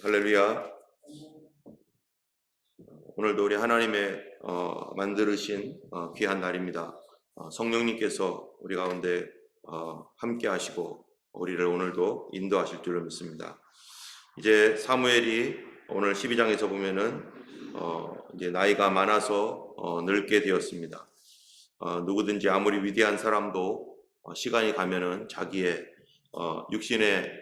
할렐루야. 오늘도 우리 하나님의 만들으신 귀한 날입니다. 성령님께서 우리 가운데 함께 하시고 우리를 오늘도 인도하실 줄로 믿습니다. 이제 사무엘이 오늘 12장에서 보면은 이제 나이가 많아서 늙게 되었습니다. 누구든지 아무리 위대한 사람도 시간이 가면은 자기의 육신의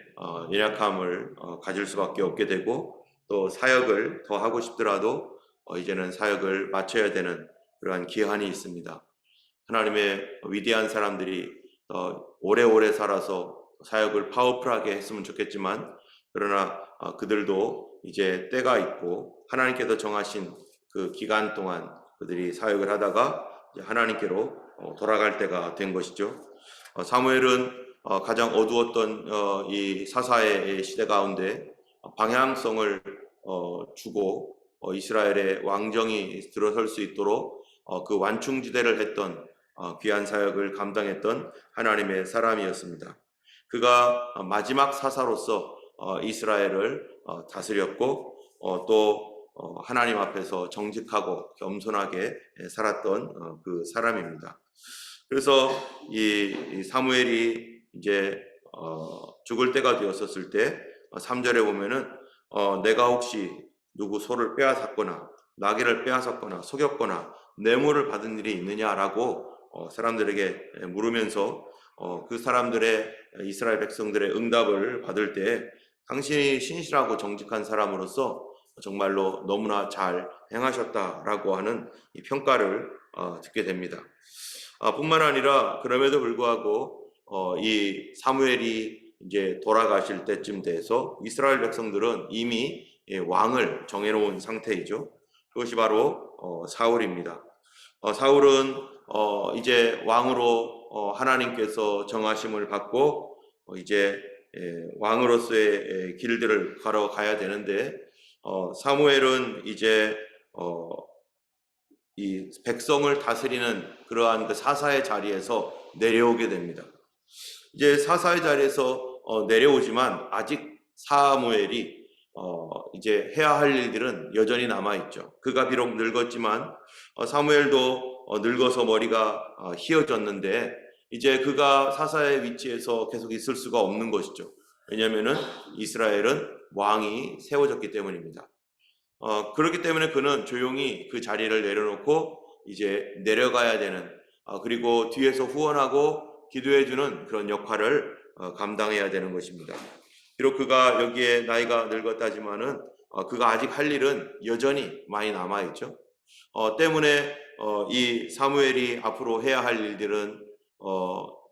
연약함을 가질 수밖에 없게 되고, 또 사역을 더 하고 싶더라도 이제는 사역을 마쳐야 되는 그러한 기한이 있습니다. 하나님의 위대한 사람들이 오래오래 살아서 사역을 파워풀하게 했으면 좋겠지만, 그러나 그들도 이제 때가 있고 하나님께서 정하신 그 기간 동안 그들이 사역을 하다가 이제 하나님께로 돌아갈 때가 된 것이죠. 사무엘은 가장 어두웠던 이 사사의 시대 가운데 방향성을 주고 이스라엘의 왕정이 들어설 수 있도록 그 완충지대를 했던 귀한 사역을 감당했던 하나님의 사람이었습니다. 그가 마지막 사사로서 이스라엘을 다스렸고, 또 하나님 앞에서 정직하고 겸손하게 살았던 그 사람입니다. 그래서 이 사무엘이 이제 죽을 때가 되었었을 때 3절에 보면은 내가 혹시 누구 소를 빼앗았거나 나귀를 빼앗았거나 속였거나 뇌물을 받은 일이 있느냐라고 사람들에게 물으면서 그 사람들의, 이스라엘 백성들의 응답을 받을 때 당신이 신실하고 정직한 사람으로서 정말로 너무나 잘 행하셨다라고 하는 이 평가를 듣게 됩니다. 뿐만 아니라 그럼에도 불구하고 이 사무엘이 이제 돌아가실 때쯤 돼서 이스라엘 백성들은 이미 왕을 정해놓은 상태이죠. 그것이 바로 사울입니다. 사울은 이제 왕으로 하나님께서 정하심을 받고 이제 왕으로서의 길들을 걸어가야 되는데, 사무엘은 이제 이 백성을 다스리는 그러한 그 사사의 자리에서 내려오게 됩니다. 이제 사사의 자리에서 내려오지만 아직 사무엘이 이제 해야 할 일들은 여전히 남아있죠. 그가 비록 늙었지만 사무엘도 늙어서 머리가 휘어졌는데 이제 그가 사사의 위치에서 계속 있을 수가 없는 것이죠. 왜냐하면은 이스라엘은 왕이 세워졌기 때문입니다. 그렇기 때문에 그는 조용히 그 자리를 내려놓고 이제 내려가야 되는, 그리고 뒤에서 후원하고 기도해주는 그런 역할을 감당해야 되는 것입니다. 비록 그가 여기에 나이가 늙었다지만은 그가 아직 할 일은 여전히 많이 남아있죠. 때문에 이 사무엘이 앞으로 해야 할 일들은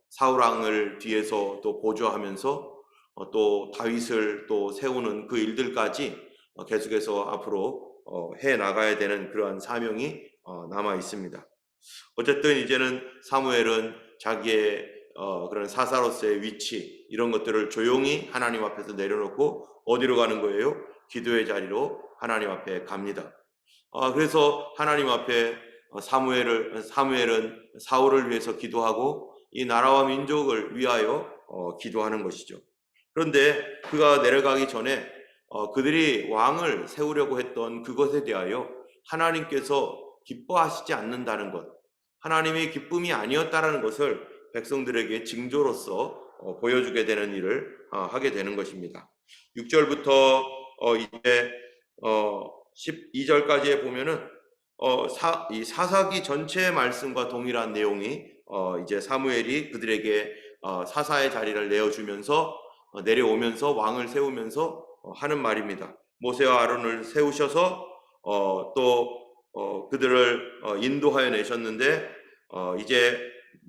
사울 왕을 뒤에서 또 보조하면서 또 다윗을 또 세우는 그 일들까지 계속해서 앞으로 해 나가야 되는 그러한 사명이 남아 있습니다. 어쨌든 이제는 사무엘은 자기의 그런 사사로서의 위치, 이런 것들을 조용히 하나님 앞에서 내려놓고 어디로 가는 거예요? 기도의 자리로 하나님 앞에 갑니다. 그래서 하나님 앞에 사무엘은 사울을 위해서 기도하고 이 나라와 민족을 위하여 기도하는 것이죠. 그런데 그가 내려가기 전에 그들이 왕을 세우려고 했던 그것에 대하여 하나님께서 기뻐하시지 않는다는 것, 하나님의 기쁨이 아니었다라는 것을 백성들에게 징조로서 보여주게 되는 일을 하게 되는 것입니다. 6절부터 이제 12절까지에 보면은 이 사사기 전체의 말씀과 동일한 내용이 이제 사무엘이 그들에게 사사의 자리를 내어주면서 내려오면서 왕을 세우면서 하는 말입니다. 모세와 아론을 세우셔서 또 그들을 인도하여 내셨는데 이제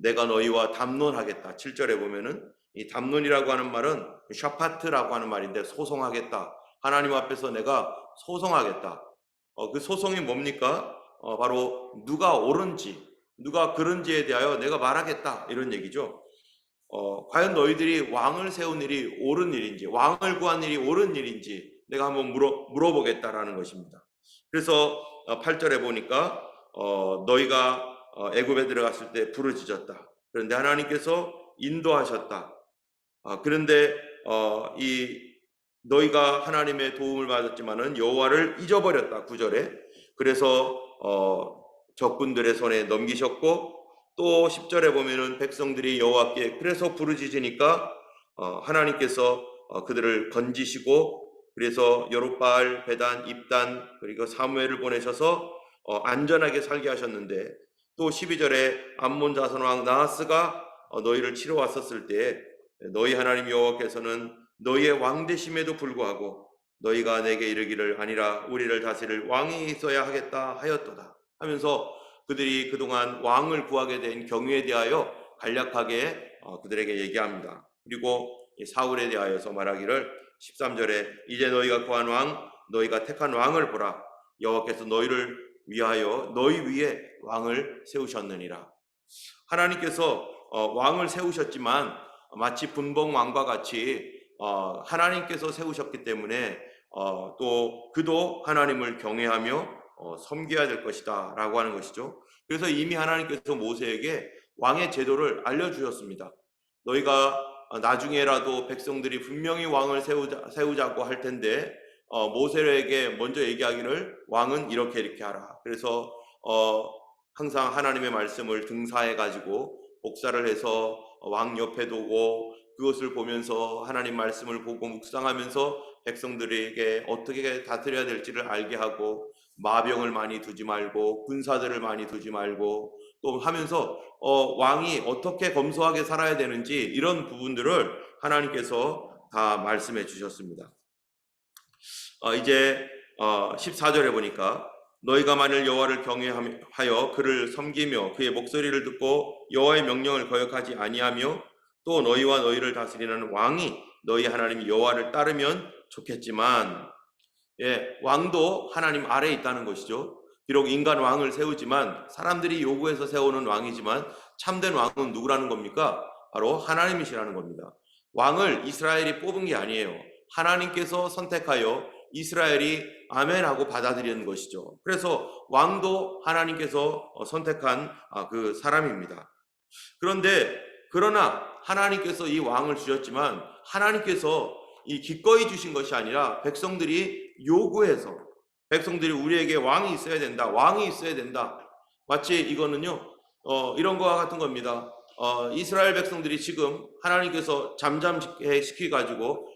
내가 너희와 담론하겠다. 7절에 보면은 이 담론이라고 하는 말은 샤파트라고 하는 말인데 소송하겠다. 하나님 앞에서 내가 소송하겠다. 그 소송이 뭡니까? 바로 누가 옳은지, 누가 그른지에 대하여 내가 말하겠다, 이런 얘기죠. 과연 너희들이 왕을 세운 일이 옳은 일인지, 왕을 구한 일이 옳은 일인지 내가 한번 물어보겠다라는 것입니다. 그래서 8절에 보니까 너희가 애굽에 들어갔을 때 부르짖었다. 그런데 하나님께서 인도하셨다. 그런데 이 너희가 하나님의 도움을 받았지만은 여호와를 잊어버렸다. 9절에. 그래서 적군들의 손에 넘기셨고, 또 10절에 보면은 백성들이 여호와께 그래서 부르짖으니까 하나님께서 그들을 건지시고, 그래서 여롯바알, 베단, 입단, 그리고 사무엘을 보내셔서 안전하게 살게 하셨는데, 또 12절에 암몬 자손 왕 나하스가 너희를 치러 왔었을 때 너희 하나님 여호와께서는 너희의 왕 되심에도 불구하고 너희가 내게 이르기를 아니라 우리를 다스릴 왕이 있어야 하겠다 하였도다 하면서 그들이 그동안 왕을 구하게 된 경위에 대하여 간략하게 그들에게 얘기합니다. 그리고 사울에 대하여서 말하기를 13절에 이제 너희가 구한 왕, 너희가 택한 왕을 보라. 여호와께서 너희를 위하여 너희 위에 왕을 세우셨느니라. 하나님께서 왕을 세우셨지만 마치 분봉 왕과 같이 하나님께서 세우셨기 때문에 또 그도 하나님을 경외하며 섬겨야 될 것이다 라고 하는 것이죠. 그래서 이미 하나님께서 모세에게 왕의 제도를 알려주셨습니다. 너희가 나중에라도 백성들이 분명히 왕을 세우자고 할 텐데 모세에게 먼저 얘기하기를 왕은 이렇게 하라. 그래서 항상 하나님의 말씀을 등사해 가지고 복사를 해서 왕 옆에 두고 그것을 보면서 하나님 말씀을 보고 묵상하면서 백성들에게 어떻게 다스려야 될지를 알게 하고, 마병을 많이 두지 말고 군사들을 많이 두지 말고 또 하면서 왕이 어떻게 검소하게 살아야 되는지 이런 부분들을 하나님께서 다 말씀해 주셨습니다. 이제 14절에 보니까 너희가 만일 여호와를 경외하여 그를 섬기며 그의 목소리를 듣고 여호와의 명령을 거역하지 아니하며 또 너희와 너희를 다스리는 왕이 너희 하나님 여호와를 따르면 좋겠지만, 왕도 하나님 아래에 있다는 것이죠. 비록 인간 왕을 세우지만 사람들이 요구해서 세우는 왕이지만 참된 왕은 누구라는 겁니까? 바로 하나님이시라는 겁니다. 왕을 이스라엘이 뽑은 게 아니에요. 하나님께서 선택하여 이스라엘이 아멘하고 받아들이는 것이죠. 그래서 왕도 하나님께서 선택한 그 사람입니다. 그러나 하나님께서 이 왕을 주셨지만 하나님께서 이 기꺼이 주신 것이 아니라 백성들이 요구해서, 백성들이 우리에게 왕이 있어야 된다, 왕이 있어야 된다. 마치 이거는요 이런 거와 같은 겁니다. 이스라엘 백성들이 지금 하나님께서 잠잠시키 가지고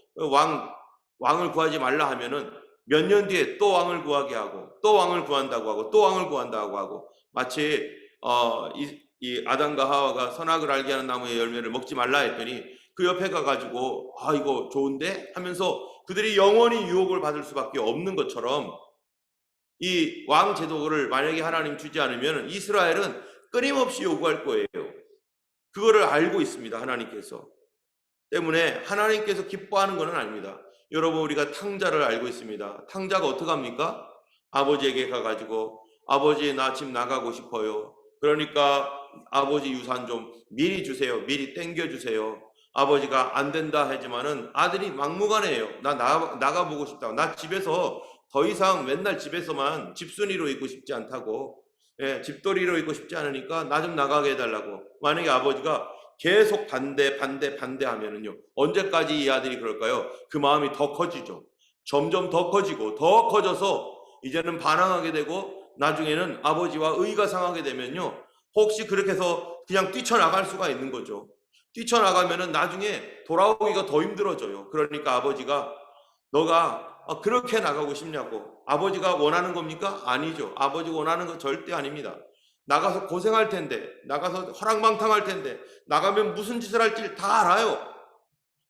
왕을 구하지 말라 하면은 몇 년 뒤에 또 왕을 구하게 하고 또 왕을 구한다고 하고 또 왕을 구한다고 하고, 마치 이 아담과 하와가 선악을 알게 하는 나무의 열매를 먹지 말라 했더니 그 옆에 가가지고 이거 좋은데 하면서 그들이 영원히 유혹을 받을 수밖에 없는 것처럼, 이 왕 제도를 만약에 하나님 주지 않으면 이스라엘은 끊임없이 요구할 거예요. 그거를 알고 있습니다. 하나님께서. 때문에 하나님께서 기뻐하는 것은 아닙니다. 여러분, 우리가 탕자를 알고 있습니다. 탕자가 어떻게 합니까? 아버지에게 가가지고 아버지 나 집 나가고 싶어요. 그러니까 아버지 유산 좀 미리 주세요. 미리 땡겨주세요. 아버지가 안 된다 하지만은 아들이 막무가내예요. 나 나가보고 싶다. 나 집에서 더 이상 맨날 집에서만 집순이로 있고 싶지 않다고, 집돌이로 있고 싶지 않으니까 나 좀 나가게 해달라고. 만약에 아버지가 계속 반대 하면은요, 언제까지 이 아들이 그럴까요? 그 마음이 더 커지죠. 점점 더 커지고 더 커져서 이제는 반항하게 되고 나중에는 아버지와 의가 상하게 되면요, 혹시 그렇게 해서 그냥 뛰쳐나갈 수가 있는 거죠. 뛰쳐나가면은 나중에 돌아오기가 더 힘들어져요. 그러니까 아버지가 너가 그렇게 나가고 싶냐고. 아버지가 원하는 겁니까? 아니죠. 아버지가 원하는 건 절대 아닙니다. 나가서 고생할 텐데, 나가서 허랑방탕할 텐데, 나가면 무슨 짓을 할지 다 알아요.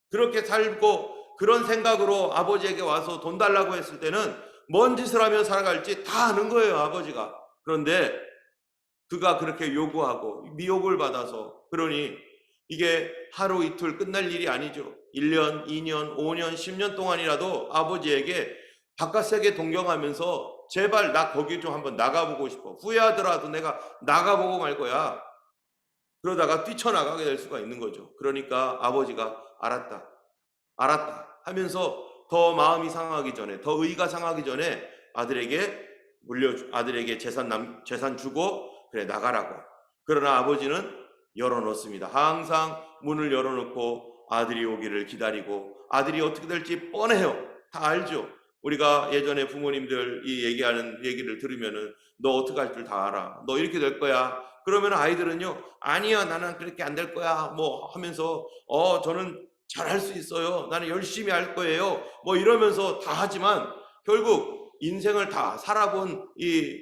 그렇게 살고 그런 생각으로 아버지에게 와서 돈 달라고 했을 때는 뭔 짓을 하며 살아갈지 다 아는 거예요, 아버지가. 그런데 그가 그렇게 요구하고 미혹을 받아서, 그러니 이게 하루 이틀 끝날 일이 아니죠. 1년, 2년, 5년, 10년 동안이라도 아버지에게 바깥 세계 동경하면서 제발 나 거기 좀 한번 나가보고 싶어. 후회하더라도 내가 나가보고 말 거야. 그러다가 뛰쳐나가게 될 수가 있는 거죠. 그러니까 아버지가 알았다 하면서 더 마음이 상하기 전에, 더 의가 상하기 전에 아들에게 재산 주고 그래 나가라고. 그러나 아버지는 열어놓습니다. 항상 문을 열어놓고 아들이 오기를 기다리고 아들이 어떻게 될지 뻔해요. 다 알죠. 우리가 예전에 부모님들이 얘기하는 얘기를 들으면은 너 어떻게 할 줄 다 알아. 너 이렇게 될 거야. 그러면 아이들은요, 아니야, 나는 그렇게 안 될 거야. 뭐 하면서, 저는 잘할 수 있어요. 나는 열심히 할 거예요. 뭐 이러면서 다 하지만 결국 인생을 다 살아본 이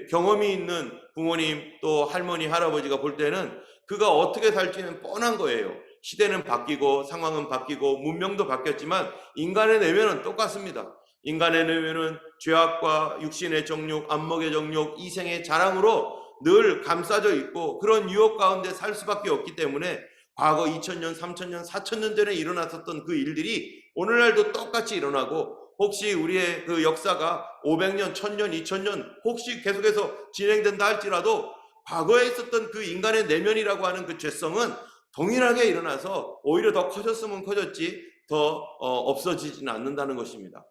경험이 있는 부모님 또 할머니, 할아버지가 볼 때는 그가 어떻게 살지는 뻔한 거예요. 시대는 바뀌고 상황은 바뀌고 문명도 바뀌었지만 인간의 내면은 똑같습니다. 인간의 내면은 죄악과 육신의 정욕, 안목의 정욕, 이생의 자랑으로 늘 감싸져 있고 그런 유혹 가운데 살 수밖에 없기 때문에 과거 2000년, 3000년, 4000년 전에 일어났었던 그 일들이 오늘날도 똑같이 일어나고 혹시 우리의 그 역사가 500년, 1000년, 2000년 혹시 계속해서 진행된다 할지라도 과거에 있었던 그 인간의 내면이라고 하는 그 죄성은 동일하게 일어나서 오히려 더 커졌으면 커졌지 더 없어지지는 않는다는 것입니다.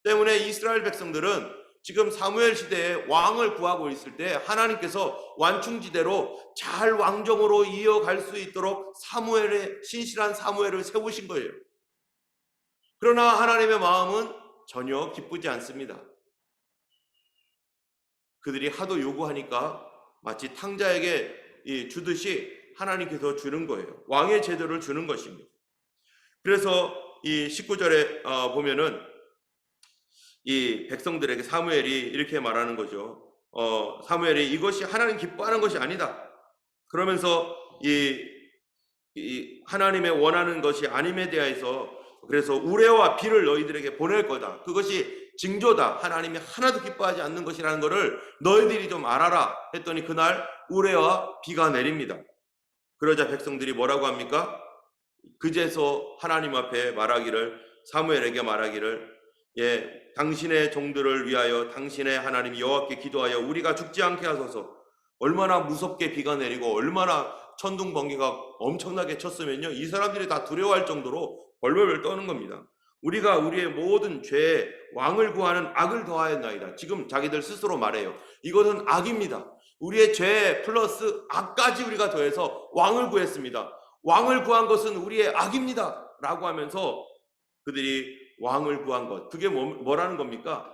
때문에 이스라엘 백성들은 지금 사무엘 시대에 왕을 구하고 있을 때 하나님께서 완충지대로 잘 왕정으로 이어갈 수 있도록 신실한 사무엘을 세우신 거예요. 그러나 하나님의 마음은 전혀 기쁘지 않습니다. 그들이 하도 요구하니까 마치 탕자에게 주듯이 하나님께서 주는 거예요. 왕의 제도를 주는 것입니다. 그래서 이 19절에 보면은 이 백성들에게 사무엘이 이렇게 말하는 거죠. 사무엘이 이것이 하나님 기뻐하는 것이 아니다. 그러면서 이 하나님의 원하는 것이 아님에 대해서 그래서 우레와 비를 너희들에게 보낼 거다. 그것이 징조다. 하나님이 하나도 기뻐하지 않는 것이라는 것을 너희들이 좀 알아라 했더니 그날 우레와 비가 내립니다. 그러자 백성들이 뭐라고 합니까? 그제서 하나님 앞에 말하기를 사무엘에게 말하기를 당신의 종들을 위하여 당신의 하나님 여호와께 기도하여 우리가 죽지 않게 하소서. 얼마나 무섭게 비가 내리고 얼마나 천둥 번개가 엄청나게 쳤으면요 이 사람들이 다 두려워할 정도로 벌벌 떠는 겁니다. 우리가 우리의 모든 죄에 왕을 구하는 악을 더하였나이다. 지금 자기들 스스로 말해요. 이것은 악입니다. 우리의 죄 플러스 악까지 우리가 더해서 왕을 구했습니다. 왕을 구한 것은 우리의 악입니다. 라고 하면서 그들이 왕을 구한 것. 그게 뭐라는 겁니까?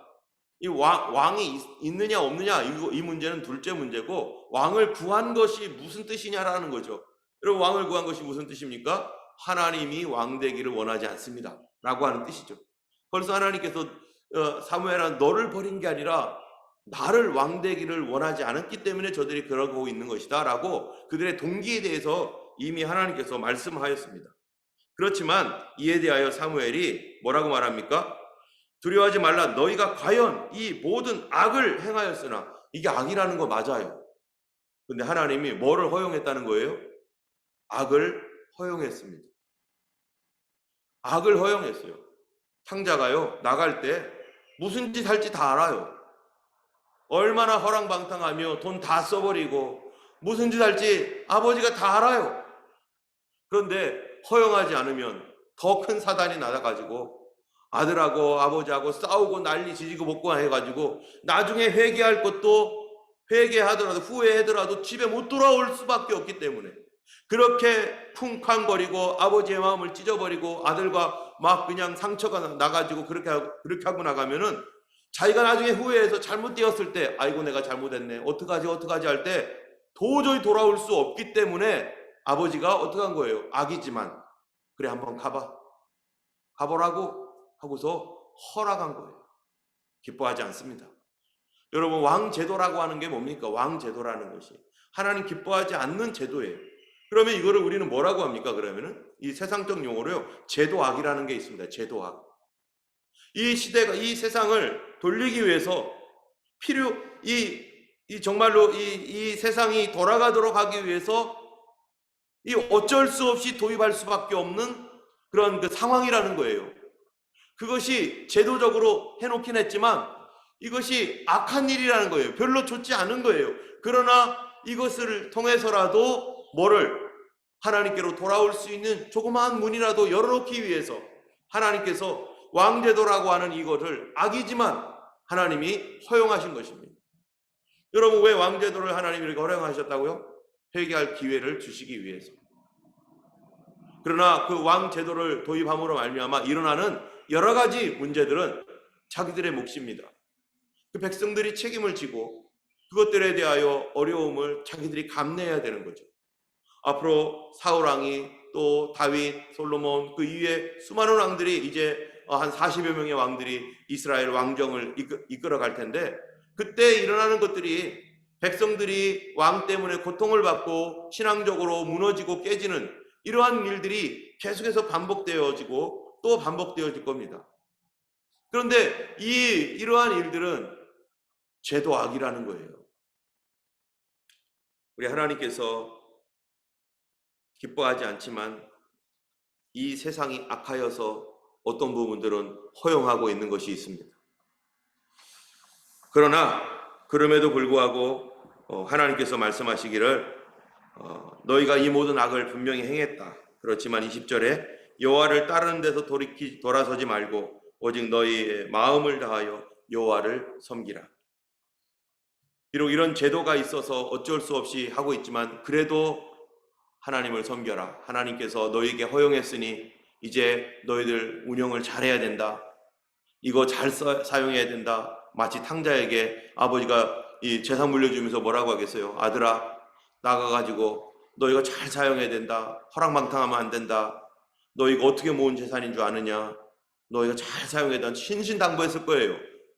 이 왕이 있느냐 없느냐 이 문제는 둘째 문제고 왕을 구한 것이 무슨 뜻이냐라는 거죠. 여러분 왕을 구한 것이 무슨 뜻입니까? 하나님이 왕되기를 원하지 않습니다. 라고 하는 뜻이죠. 벌써 하나님께서 사무엘아 너를 버린 게 아니라 나를 왕되기를 원하지 않았기 때문에 저들이 그러고 있는 것이다 라고 그들의 동기에 대해서 이미 하나님께서 말씀하였습니다. 그렇지만 이에 대하여 사무엘이 뭐라고 말합니까? 두려워하지 말라. 너희가 과연 이 모든 악을 행하였으나 이게 악이라는 거 맞아요. 근데 하나님이 뭐를 허용했다는 거예요? 악을 허용했습니다. 악을 허용했어요. 탕자가요 나갈 때 무슨 짓 할지 다 알아요. 얼마나 허랑방탕하며 돈 다 써버리고 무슨 짓 할지 아버지가 다 알아요. 그런데 허용하지 않으면 더 큰 사단이 나가지고 아들하고 아버지하고 싸우고 난리 지지고 먹고 해가지고 나중에 회개할 것도 회개하더라도 후회하더라도 집에 못 돌아올 수밖에 없기 때문에 그렇게 쿵쾅거리고 아버지의 마음을 찢어버리고 아들과 막 그냥 상처가 나가지고 그렇게 하고 나가면은 자기가 나중에 후회해서 잘못되었을 때 아이고 내가 잘못했네 어떡하지 할 때 도저히 돌아올 수 없기 때문에 아버지가 어떻게 한 거예요? 악이지만 그래 한번 가보라고 하고서 허락한 거예요. 기뻐하지 않습니다. 여러분 왕제도라고 하는 게 뭡니까? 왕제도라는 것이 하나님 기뻐하지 않는 제도예요. 그러면 이거를 우리는 뭐라고 합니까? 그러면은 이 세상적 용어로요 제도악이라는 게 있습니다. 제도악. 이 시대가 이 세상을 돌리기 위해서 정말로 이 세상이 돌아가도록 하기 위해서 이 어쩔 수 없이 도입할 수밖에 없는 그런 그 상황이라는 거예요. 그것이 제도적으로 해놓긴 했지만 이것이 악한 일이라는 거예요. 별로 좋지 않은 거예요. 그러나 이것을 통해서라도 하나님께로 돌아올 수 있는 조그마한 문이라도 열어놓기 위해서 하나님께서 왕제도라고 하는 이것을 악이지만 하나님이 허용하신 것입니다. 여러분 왜 왕제도를 하나님이 이렇게 허용하셨다고요? 회개할 기회를 주시기 위해서. 그러나 그 왕 제도를 도입함으로 말미암아 일어나는 여러 가지 문제들은 자기들의 몫입니다. 그 백성들이 책임을 지고 그것들에 대하여 어려움을 자기들이 감내해야 되는 거죠. 앞으로 사울 왕이 또 다윗, 솔로몬 그 이후에 수많은 왕들이 이제 한 40여 명의 왕들이 이스라엘 왕정을 이끌어 갈 텐데 그때 일어나는 것들이 백성들이 왕 때문에 고통을 받고 신앙적으로 무너지고 깨지는 이러한 일들이 계속해서 반복되어지고 또 반복되어질 겁니다. 그런데 이러한 일들은 죄도 악이라는 거예요. 우리 하나님께서 기뻐하지 않지만 이 세상이 악하여서 어떤 부분들은 허용하고 있는 것이 있습니다. 그러나 그럼에도 불구하고 하나님께서 말씀하시기를 너희가 이 모든 악을 분명히 행했다. 그렇지만 20절에 여호와를 따르는 데서 돌아서지 말고 오직 너희의 마음을 다하여 여호와를 섬기라. 비록 이런 제도가 있어서 어쩔 수 없이 하고 있지만 그래도 하나님을 섬겨라. 하나님께서 너희에게 허용했으니 이제 너희들 운영을 잘해야 된다. 이거 잘 사용해야 된다. 마치 탕자에게 아버지가 이 재산 물려주면서 뭐라고 하겠어요? 아들아, 나가가지고 너 이거 잘 사용해야 된다. 허랑방탕하면 안 된다. 너 이거 어떻게 모은 재산인 줄 아느냐? 너 이거 잘 사용해야 된다. 신신당부했을 거예요.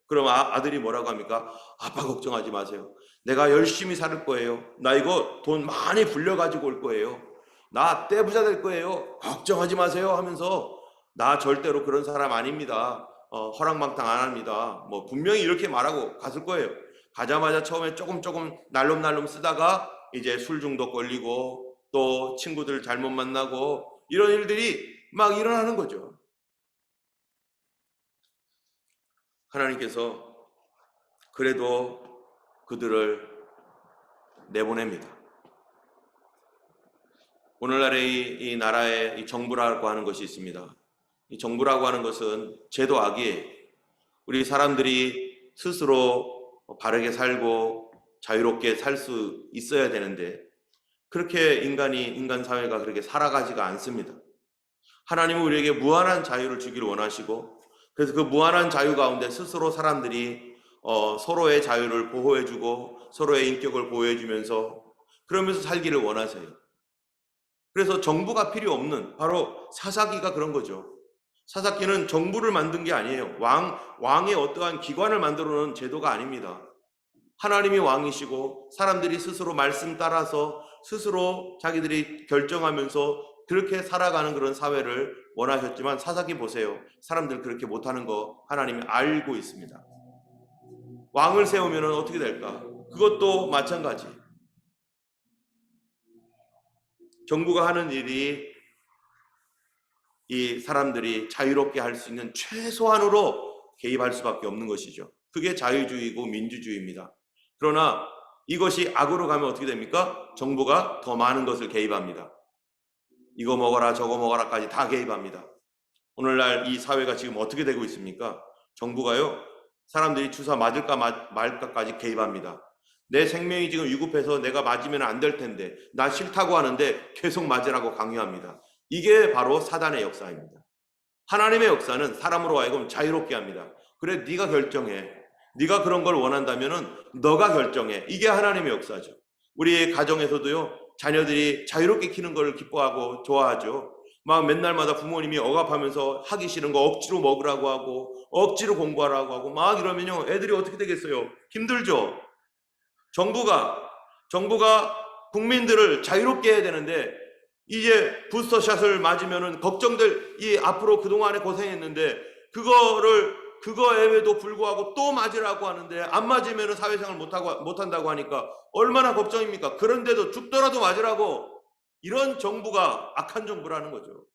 그럼 아들이 뭐라고 합니까? 아빠 걱정하지 마세요. 내가 열심히 살 거예요. 나 이거 돈 많이 불려가지고 올 거예요. 나 떼부자 될 거예요. 걱정하지 마세요 하면서 나 절대로 그런 사람 아닙니다. 허랑방탕 안 합니다. 뭐 분명히 이렇게 말하고 갔을 거예요. 가자마자 처음에 조금 날름날름 쓰다가 이제 술 중독 걸리고 또 친구들 잘못 만나고 이런 일들이 막 일어나는 거죠. 하나님께서 그래도 그들을 내보냅니다. 오늘날의 이 나라의 이 정부라고 하는 것이 있습니다. 이 정부라고 하는 것은 죄도 악이에요. 우리 사람들이 스스로 바르게 살고 자유롭게 살 수 있어야 되는데 그렇게 인간 사회가 그렇게 살아가지가 않습니다. 하나님은 우리에게 무한한 자유를 주기를 원하시고 그래서 그 무한한 자유 가운데 스스로 사람들이 서로의 자유를 보호해주고 서로의 인격을 보호해주면서 그러면서 살기를 원하세요. 그래서 정부가 필요 없는 바로 사사기가 그런 거죠. 사사기는 정부를 만든 게 아니에요. 왕의 어떠한 기관을 만들어 놓은 제도가 아닙니다. 하나님이 왕이시고 사람들이 스스로 말씀 따라서 스스로 자기들이 결정하면서 그렇게 살아가는 그런 사회를 원하셨지만 사사기 보세요. 사람들 그렇게 못하는 거 하나님이 알고 있습니다. 왕을 세우면 어떻게 될까? 그것도 마찬가지. 정부가 하는 일이 이 사람들이 자유롭게 할 수 있는 최소한으로 개입할 수밖에 없는 것이죠. 그게 자유주의고 민주주의입니다. 그러나 이것이 악으로 가면 어떻게 됩니까? 정부가 더 많은 것을 개입합니다. 이거 먹어라 저거 먹어라까지 다 개입합니다. 오늘날 이 사회가 지금 어떻게 되고 있습니까? 정부가요 사람들이 주사 맞을까 말까까지 개입합니다. 내 생명이 지금 위급해서 내가 맞으면 안 될 텐데 나 싫다고 하는데 계속 맞으라고 강요합니다. 이게 바로 사단의 역사입니다. 하나님의 역사는 사람으로 하여금 자유롭게 합니다. 그래 네가 결정해. 네가 그런 걸 원한다면은 너가 결정해. 이게 하나님의 역사죠. 우리 가정에서도요 자녀들이 자유롭게 키는 걸 기뻐하고 좋아하죠. 막 맨날마다 부모님이 억압하면서 하기 싫은 거 억지로 먹으라고 하고 억지로 공부하라고 하고 막 이러면요 애들이 어떻게 되겠어요? 힘들죠. 정부가 국민들을 자유롭게 해야 되는데 이제 부스터샷을 맞으면은 걱정될 이 앞으로 그동안에 고생했는데 그거에도 불구하고 또 맞으라고 하는데 안 맞으면은 사회생활 못한다고 하니까 얼마나 걱정입니까? 그런데도 죽더라도 맞으라고 이런 정부가 악한 정부라는 거죠.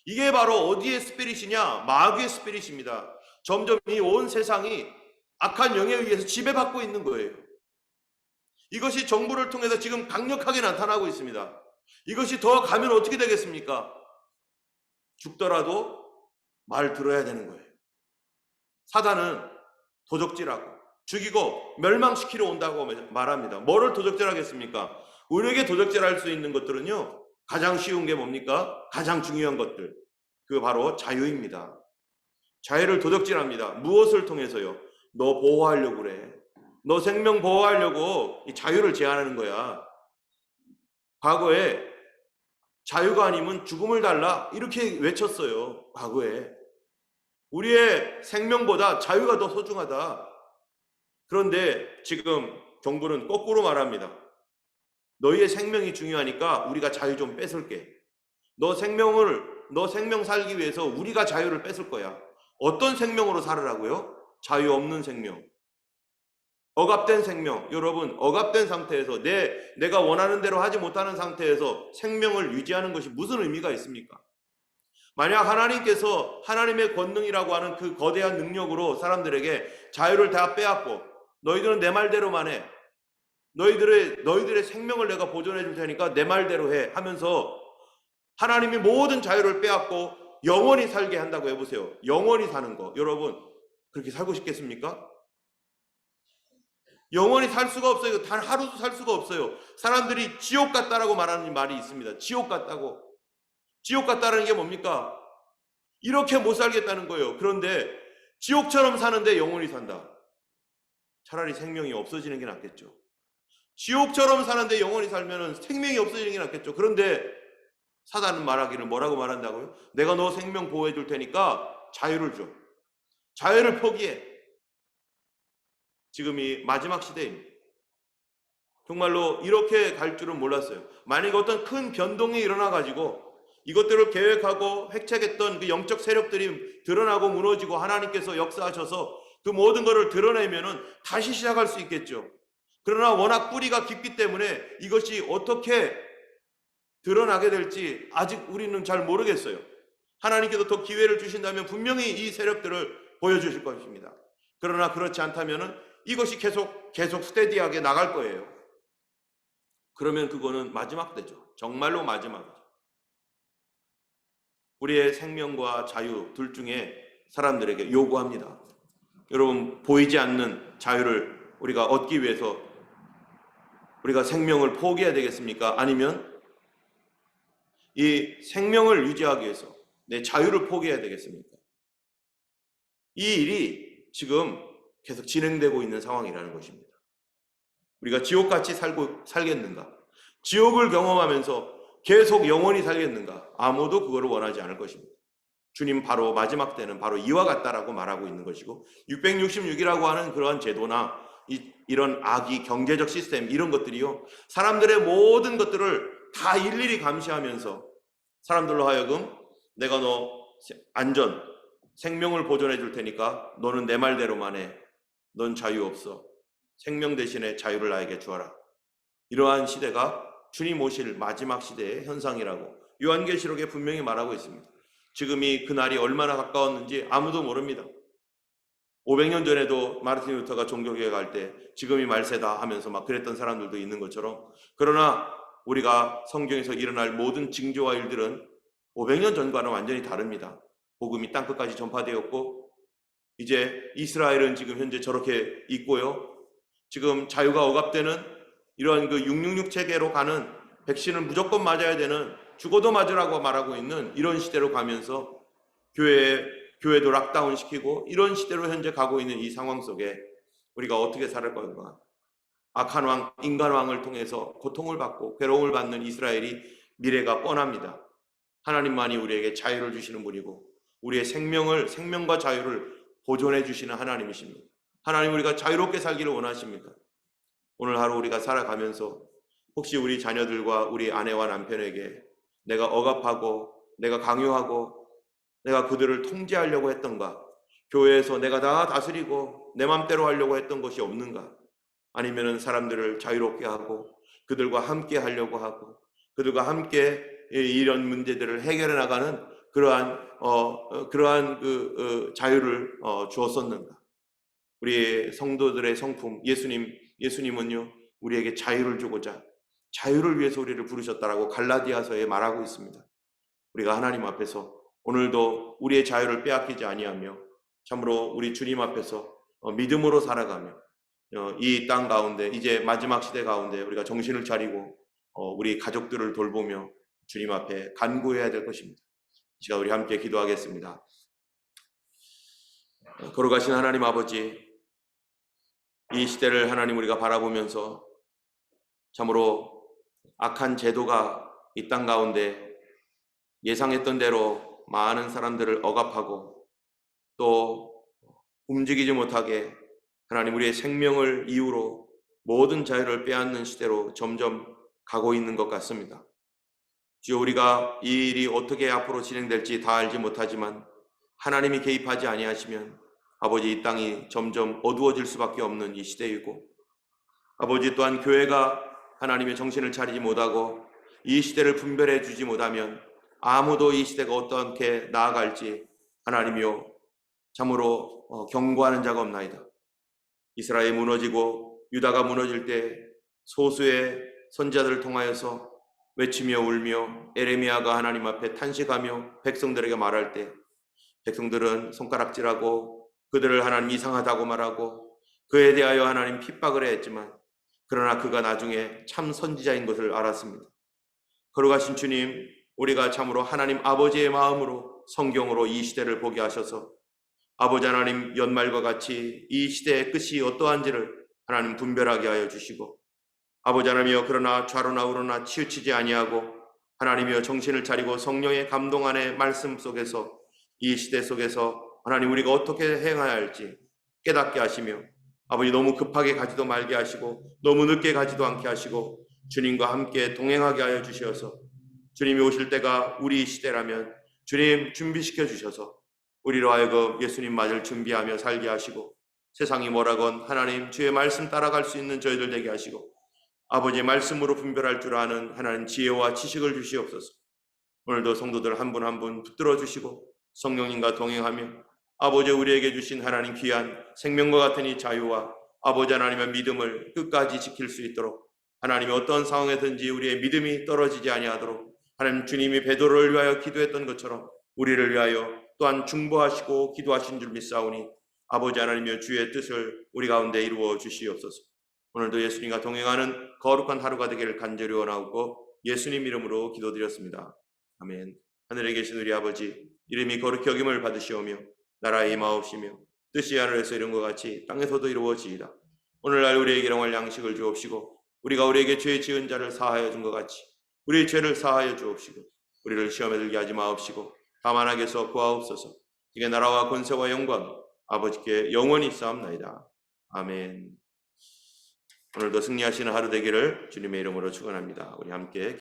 이게 바로 어디의 스피릿이냐? 마귀의 스피릿입니다. 점점 이 온 세상이 악한 영에 의해서 지배받고 있는 거예요. 이것이 정부를 통해서 지금 강력하게 나타나고 있습니다. 이것이 더 가면 어떻게 되겠습니까? 죽더라도 말 들어야 되는 거예요. 사단은 도적질하고 죽이고 멸망시키러 온다고 말합니다. 뭐를 도적질하겠습니까? 우리에게 도적질할 수 있는 것들은요 가장 쉬운 게 뭡니까? 가장 중요한 것들. 그 바로 자유입니다. 자유를 도적질합니다. 무엇을 통해서요? 너 보호하려고 그래. 너 생명 보호하려고 이 자유를 제한하는 거야. 과거에 자유가 아니면 죽음을 달라 이렇게 외쳤어요. 과거에. 우리의 생명보다 자유가 더 소중하다. 그런데 지금 정부는 거꾸로 말합니다. 너희의 생명이 중요하니까 우리가 자유 좀 뺏을게. 너 생명 살기 위해서 우리가 자유를 뺏을 거야. 어떤 생명으로 살으라고요? 자유 없는 생명. 억압된 생명. 여러분, 억압된 상태에서 내가 원하는 대로 하지 못하는 상태에서 생명을 유지하는 것이 무슨 의미가 있습니까? 만약 하나님께서 하나님의 권능이라고 하는 그 거대한 능력으로 사람들에게 자유를 다 빼앗고 너희들은 내 말대로만 해. 너희들의 생명을 내가 보존해 줄 테니까 내 말대로 해 하면서 하나님이 모든 자유를 빼앗고 영원히 살게 한다고 해보세요. 영원히 사는 거. 여러분, 그렇게 살고 싶겠습니까? 영원히 살 수가 없어요. 단 하루도 살 수가 없어요. 사람들이 지옥 같다라고 말하는 말이 있습니다. 지옥 같다고. 지옥 같다는 게 뭡니까? 이렇게 못 살겠다는 거예요. 그런데 지옥처럼 사는데 영원히 산다. 차라리 생명이 없어지는 게 낫겠죠. 지옥처럼 사는데 영원히 살면 생명이 없어지는 게 낫겠죠. 그런데 사단은 말하기를 뭐라고 말한다고요? 내가 너 생명 보호해 줄 테니까 자유를 줘. 자유를 포기해. 지금이 마지막 시대입니다. 정말로 이렇게 갈 줄은 몰랐어요. 만약에 어떤 큰 변동이 일어나가지고 이것들을 계획하고 획책했던 그 영적 세력들이 드러나고 무너지고 하나님께서 역사하셔서 그 모든 것을 드러내면은 다시 시작할 수 있겠죠. 그러나 워낙 뿌리가 깊기 때문에 이것이 어떻게 드러나게 될지 아직 우리는 잘 모르겠어요. 하나님께서 더 기회를 주신다면 분명히 이 세력들을 보여주실 것입니다. 그러나 그렇지 않다면은 이것이 계속 스테디하게 나갈 거예요. 그러면 그거는 마지막 때죠. 정말로 마지막이죠. 우리의 생명과 자유 둘 중에 사람들에게 요구합니다. 여러분, 보이지 않는 자유를 우리가 얻기 위해서 우리가 생명을 포기해야 되겠습니까? 아니면 이 생명을 유지하기 위해서 내 자유를 포기해야 되겠습니까? 이 일이 지금 계속 진행되고 있는 상황이라는 것입니다. 우리가 지옥같이 살겠는가? 지옥을 경험하면서 계속 영원히 살겠는가? 아무도 그거를 원하지 않을 것입니다. 주님 바로 마지막 때는 바로 이와 같다라고 말하고 있는 것이고 666이라고 하는 그러한 제도나 이런 악의 경제적 시스템 이런 것들이요. 사람들의 모든 것들을 다 일일이 감시하면서 사람들로 하여금 내가 너 생명을 보존해 줄 테니까 너는 내 말대로만 해. 넌 자유 없어. 생명 대신에 자유를 나에게 주어라. 이러한 시대가 주님 오실 마지막 시대의 현상이라고 요한계시록에 분명히 말하고 있습니다. 지금이 그날이 얼마나 가까웠는지 아무도 모릅니다. 500년 전에도 마르틴 루터가 종교개혁 할 때 지금이 말세다 하면서 막 그랬던 사람들도 있는 것처럼 그러나 우리가 성경에서 일어날 모든 징조와 일들은 500년 전과는 완전히 다릅니다. 복음이 땅끝까지 전파되었고 이제 이스라엘은 지금 현재 저렇게 있고요. 지금 자유가 억압되는 이러한 그 666 체계로 가는 백신을 무조건 맞아야 되는 죽어도 맞으라고 말하고 있는 이런 시대로 가면서 교회도 락다운 시키고 이런 시대로 현재 가고 있는 이 상황 속에 우리가 어떻게 살을 건가? 악한 왕, 인간 왕을 통해서 고통을 받고 괴로움을 받는 이스라엘이 미래가 뻔합니다. 하나님만이 우리에게 자유를 주시는 분이고 우리의 생명과 자유를 보존해 주시는 하나님이십니다. 하나님 우리가 자유롭게 살기를 원하십니다. 오늘 하루 우리가 살아가면서 혹시 우리 자녀들과 우리 아내와 남편에게 내가 억압하고 내가 강요하고 내가 그들을 통제하려고 했던가? 교회에서 내가 다 다스리고 내 맘대로 하려고 했던 것이 없는가? 아니면은 사람들을 자유롭게 하고 그들과 함께 하려고 하고 그들과 함께 이런 문제들을 해결해 나가는 그러한 자유를 주었었는가? 우리 성도들의 성품 예수님은요 우리에게 자유를 주고자 자유를 위해서 우리를 부르셨다라고 갈라디아서에 말하고 있습니다. 우리가 하나님 앞에서 오늘도 우리의 자유를 빼앗기지 아니하며 참으로 우리 주님 앞에서 믿음으로 살아가며 이 땅 가운데 이제 마지막 시대 가운데 우리가 정신을 차리고 우리 가족들을 돌보며 주님 앞에 간구해야 될 것입니다. 이 시간 우리 함께 기도하겠습니다. 걸어가신 하나님 아버지, 이 시대를 하나님 우리가 바라보면서 참으로 악한 제도가 이 땅 가운데 예상했던 대로 많은 사람들을 억압하고 또 움직이지 못하게 하나님 우리의 생명을 이유로 모든 자유를 빼앗는 시대로 점점 가고 있는 것 같습니다. 주여, 우리가 이 일이 어떻게 앞으로 진행될지 다 알지 못하지만 하나님이 개입하지 아니하시면 아버지, 이 땅이 점점 어두워질 수밖에 없는 이 시대이고, 아버지 또한 교회가 하나님의 정신을 차리지 못하고 이 시대를 분별해 주지 못하면 아무도 이 시대가 어떻게 나아갈지 하나님이여 참으로 경고하는 자가 없나이다. 이스라엘이 무너지고 유다가 무너질 때 소수의 선지자들을 통하여서 외치며 울며 에레미야가 하나님 앞에 탄식하며 백성들에게 말할 때 백성들은 손가락질하고 그들을 하나님 이상하다고 말하고 그에 대하여 하나님 핍박을 했지만 그러나 그가 나중에 참 선지자인 것을 알았습니다. 걸어가신 주님, 우리가 참으로 하나님 아버지의 마음으로 성경으로 이 시대를 보게 하셔서 아버지 하나님, 연말과 같이 이 시대의 끝이 어떠한지를 하나님 분별하게 하여 주시고, 아버지 하나님이여 그러나 좌로나 우로나 치우치지 아니하고 하나님이여 정신을 차리고 성령의 감동 안에 말씀 속에서 이 시대 속에서 하나님 우리가 어떻게 행해야 할지 깨닫게 하시며, 아버지 너무 급하게 가지도 말게 하시고 너무 늦게 가지도 않게 하시고 주님과 함께 동행하게 하여 주셔서 주님이 오실 때가 우리 시대라면 주님 준비시켜 주셔서 우리로 하여금 예수님 맞을 준비하며 살게 하시고, 세상이 뭐라건 하나님 주의 말씀 따라갈 수 있는 저희들 되게 하시고 아버지의 말씀으로 분별할 줄 아는 하나님 지혜와 지식을 주시옵소서. 오늘도 성도들 한 분 한 분 붙들어 주시고 성령님과 동행하며 아버지 우리에게 주신 하나님 귀한 생명과 같은 이 자유와 아버지 하나님의 믿음을 끝까지 지킬 수 있도록 하나님의 어떤 상황에든지 우리의 믿음이 떨어지지 아니하도록 하나님 주님이 베드로를 위하여 기도했던 것처럼 우리를 위하여 또한 중보하시고 기도하신 줄 믿사오니 아버지 하나님의 주의 뜻을 우리 가운데 이루어 주시옵소서. 오늘도 예수님과 동행하는 거룩한 하루가 되기를 간절히 원하고 예수님 이름으로 기도드렸습니다. 아멘. 하늘에 계신 우리 아버지, 이름이 거룩히 여김을 받으시오며 나라의 임하옵시며 뜻이 하늘에서 이룬 것 같이 땅에서도 이루어지이다. 오늘날 우리에게 일용할 양식을 주옵시고 우리가 우리에게 죄 지은 자를 사하여 준 것 같이 우리의 죄를 사하여 주옵시고 우리를 시험에 들게 하지 마옵시고 다만 악에서 구하옵소서. 이게 나라와 권세와 영광 아버지께 영원히 쌓옵나이다. 아멘. 오늘도 승리하시는 하루 되기를 주님의 이름으로 축원합니다. 우리 함께